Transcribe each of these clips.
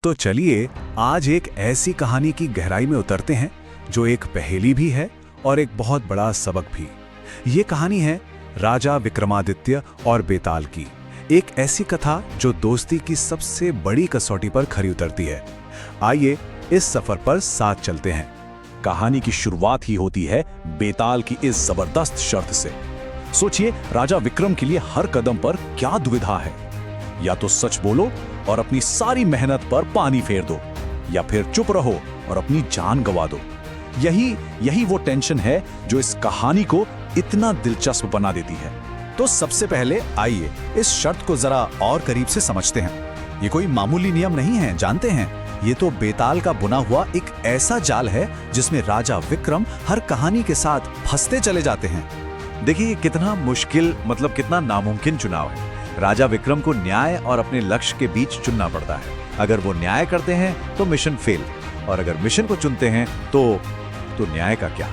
तो चलिए आज एक ऐसी कहानी की गहराई में उतरते हैं जो एक पहेली भी है और एक बहुत बड़ा सबक भी। ये कहानी है राजा विक्रमादित्य और बेताल की, एक ऐसी कथा जो दोस्ती की सबसे बड़ी कसौटी पर खरी उतरती है। आइए इस सफर पर साथ चलते हैं। कहानी की शुरुआत ही होती है बेताल की इस जबरदस्त शर्त से। सोचिए, राजा विक्रम के लिए हर कदम पर क्या दुविधा है। या तो सच बोलो और अपनी सारी मेहनत पर पानी फेर दो, या फिर चुप रहो और अपनी जान गंवा दो। यही वो टेंशन है जो इस कहानी को इतना दिलचस्प बना देती है। तो सबसे पहले आइए इस शर्त को जरा और करीब से समझते हैं। ये कोई मामूली नियम नहीं है, जानते हैं, ये तो बेताल का बुना हुआ एक ऐसा जाल है जिसमें राजा विक्रम हर कहानी के साथ फंसते चले जाते हैं। देखिए, ये कितना मुश्किल, मतलब कितना नामुमकिन चुनाव है। राजा विक्रम को न्याय और अपने लक्ष्य के बीच चुनना पड़ता है। अगर वो न्याय करते हैं तो मिशन फेल, और अगर मिशन को चुनते हैं तो न्याय का क्या।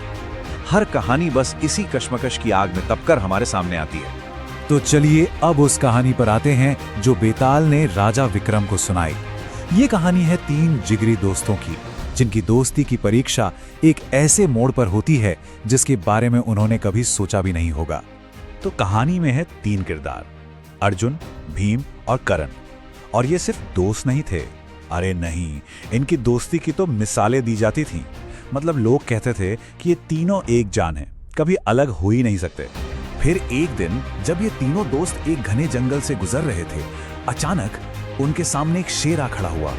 हर कहानी बस इसी कश्मकश की आग में तपकर हमारे सामने आती है। तो चलिए अब उस कहानी पर आते हैं जो बेताल ने राजा विक्रम को सुनाई। ये कहानी है 3 जिगरी दोस्तों की, जिनकी दोस्ती की परीक्षा एक ऐसे मोड़ पर होती है जिसके बारे में उन्होंने कभी सोचा भी नहीं होगा। तो कहानी में है 3 किरदार, अर्जुन, भीम और करण। और ये सिर्फ दोस्त नहीं थे, अरे नहीं, इनकी दोस्ती की तो मिसालें दी जाती थीं। मतलब लोग कहते थे कि ये तीनों एक जान हैं, कभी अलग हो ही नहीं सकते। फिर एक दिन जब ये तीनों दोस्त एक घने जंगल से गुजर रहे थे, अचानक उनके सामने एक शेर आ खड़ा हुआ।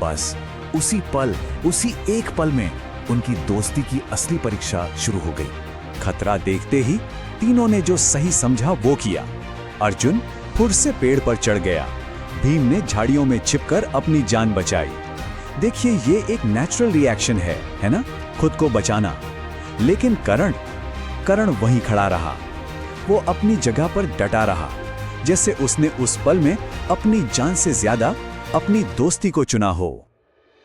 बस उसी एक पल में उनकी दोस्ती की असली परीक्षा शुरू हो गई। खतरा देखते ही तीनों ने जो सही समझा वो किया। अर्जुन फुर से पेड़ पर चढ़ गया, भीम ने झाड़ियों में छिपकर अपनी जान बचाई। देखिए, ये एक नेचुरल रिएक्शन है ना, खुद को बचाना। लेकिन करण वहीं खड़ा रहा। वो अपनी जगह पर डटा रहा, जैसे उसने उस पल में अपनी जान से ज्यादा अपनी दोस्ती को चुना हो।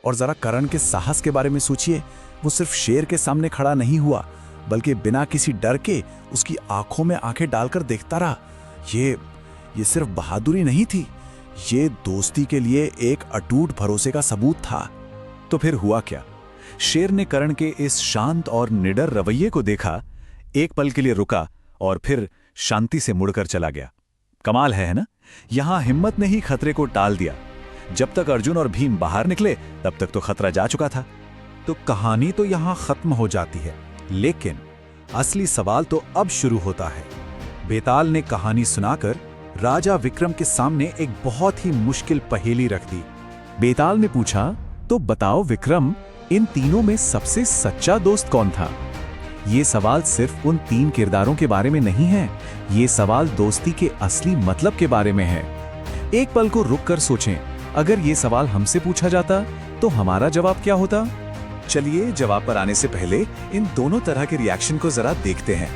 और जरा करण के साहस के बारे में सोचिए। वो सिर्फ शेर के सामने खड़ा नहीं हुआ, बल्कि बिना किसी डर के उसकी आंखों में आंखें डालकर देखता रहा। ये सिर्फ बहादुरी नहीं थी, ये दोस्ती के लिए एक अटूट भरोसे का सबूत था। तो फिर हुआ क्या? शेर ने करण के इस शांत और निडर रवैये को देखा, एक पल के लिए रुका और फिर शांति से मुड़कर चला गया। कमाल है ना? यहां हिम्मत ने ही खतरे को टाल दिया। जब तक अर्जुन और भीम बाहर निकले तब तक तो खतरा जा चुका था। तो कहानी तो यहां खत्म हो जाती है, लेकिन असली सवाल तो अब शुरू होता है। बेताल ने कहानी सुनाकर राजा विक्रम के सामने एक बहुत ही मुश्किल पहेली रख दी। बेताल ने पूछा, तो बताओ विक्रम, इन तीनों में सबसे सच्चा दोस्त कौन था? ये सवाल सिर्फ उन 3 किरदारों के बारे में नहीं है, ये सवाल दोस्ती के असली मतलब के बारे में है। एक पल को रुक कर सोचें, अगर ये सवाल हमसे पूछा जाता तो हमारा जवाब क्या होता? चलिए जवाब पर आने से पहले इन दोनों तरह के रिएक्शन को जरा देखते हैं।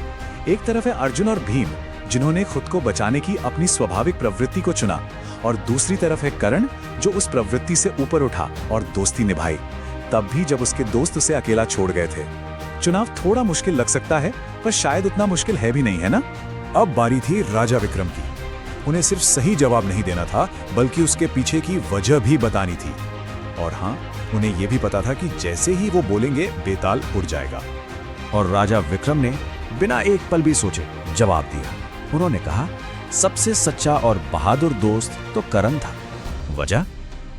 एक तरफ है अर्जुन और भीम, जिन्होंने खुद को बचाने की अपनी स्वाभाविक प्रवृत्ति को चुना, और दूसरी तरफ है करण, जो उस प्रवृत्ति से ऊपर उठा और दोस्ती निभाई, तब भी जब उसके दोस्त उसे अकेला छोड़ गए थे। चुनाव थोड़ा मुश्किल लग सकता है, पर शायद उतना मुश्किल है भी नहीं, है ना? अब बारी थी राजा विक्रम की। उन्हें सिर्फ सही जवाब नहीं देना था, बल्कि उसके पीछे की वजह भी बतानी थी। और हाँ, उन्हें यह भी पता था कि जैसे ही वो बोलेंगे बेताल उड़ जाएगा। और राजा विक्रम ने बिना एक पल भी सोचे जवाब दिया। उन्होंने कहा, सबसे सच्चा और बहादुर दोस्त तो करण था।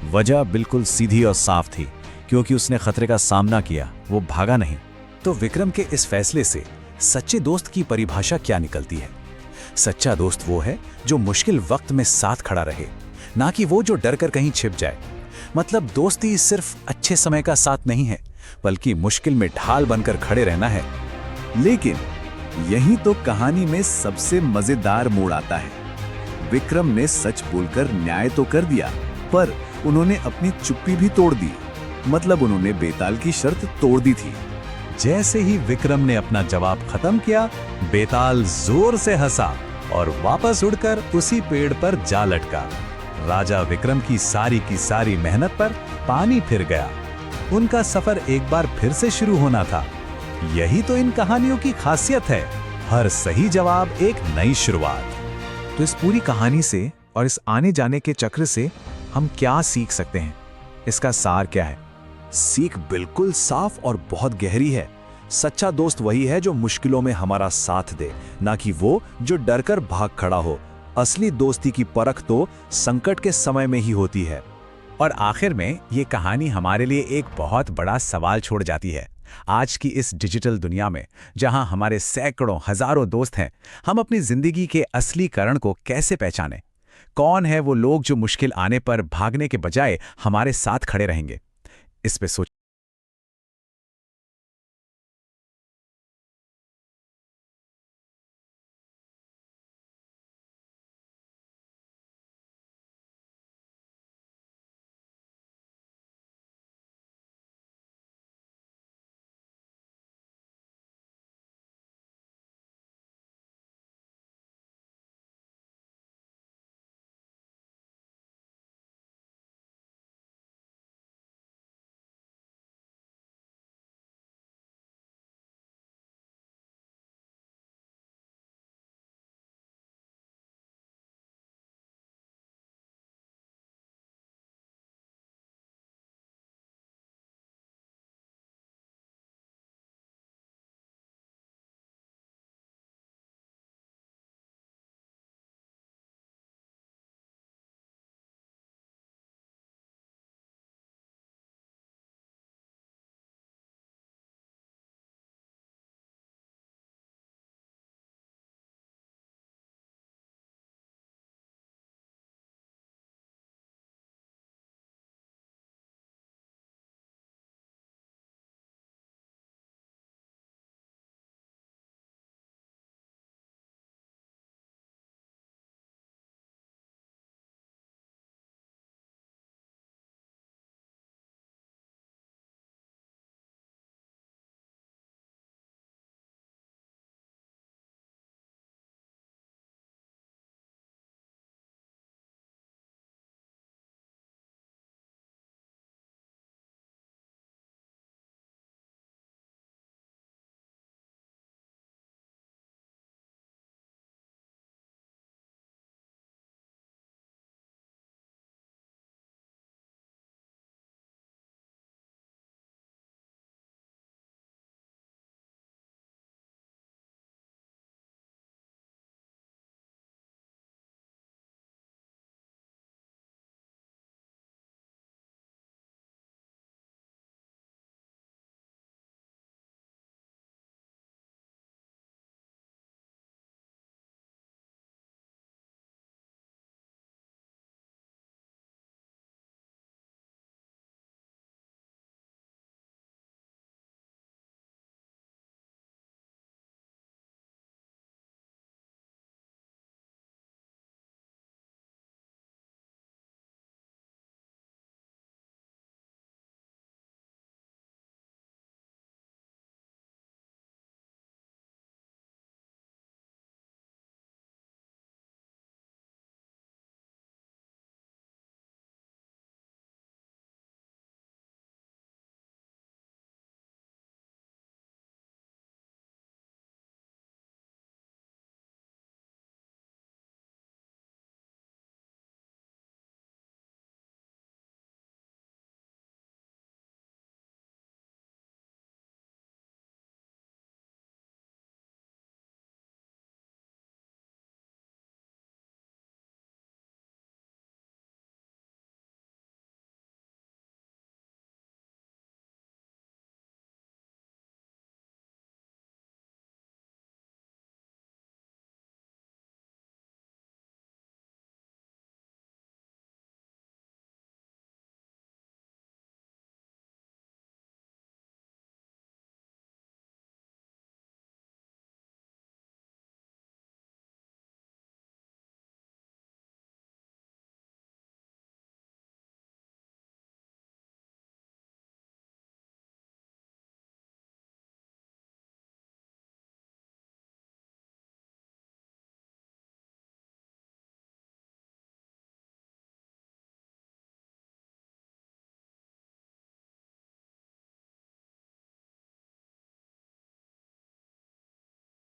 वजह बिल्कुल सीधी और साफ थी, क्योंकि उसने खतरे का सामना किया, वो भागा नहीं। तो विक्रम के इस फैसले से सच्चे दोस्त की परिभाषा क्या निकलती है? सच्चा दोस्त वो है जो मुश्किल वक्त में साथ खड़ा रहे, ना कि वो जो डर कर कहीं छिप जाए। मतलब दोस्ती सिर्फ अच्छे समय का साथ नहीं है, बल्कि मुश्किल में ढाल बनकर खड़े रहना है। लेकिन यही तो कहानी में सबसे मजेदार मोड़ आता है। विक्रम ने सच बोलकर न्याय तो कर दिया, पर उन्होंने अपनी चुप्पी भी तोड़ दी। मतलब उन्होंने बेताल की शर्त तोड़ दी थी। जैसे ही विक्रम ने अपना जवाब खत्म किया, बेताल जोर से हंसा और वापस उड़कर उसी पेड़ पर जा लटका। राजा विक्रम की सारी मेहनत पर पानी फिर गया। उनका सफर एक बार फिर से शुरू होना था। यही तो इन कहानियों की खासियत है, हर सही जवाब एक नई शुरुआत। तो इस पूरी कहानी से और इस आने जाने के चक्र से हम क्या सीख सकते हैं? इसका सार क्या है? सीख बिल्कुल साफ और बहुत गहरी है। सच्चा दोस्त वही है जो मुश्किलों में हमारा साथ दे, ना कि वो जो डरकर भाग खड़ा हो। असली दोस्ती की परख तो संकट के समय में ही होती है। और आखिर में ये कहानी हमारे लिए एक बहुत बड़ा सवाल छोड़ जाती है। आज की इस डिजिटल दुनिया में जहां हमारे सैकड़ों हजारों दोस्त हैं, हम अपनी जिंदगी के असली कारण को कैसे पहचानें? कौन है वो लोग जो मुश्किल आने पर भागने के बजाय हमारे साथ खड़े रहेंगे? इस पे सोच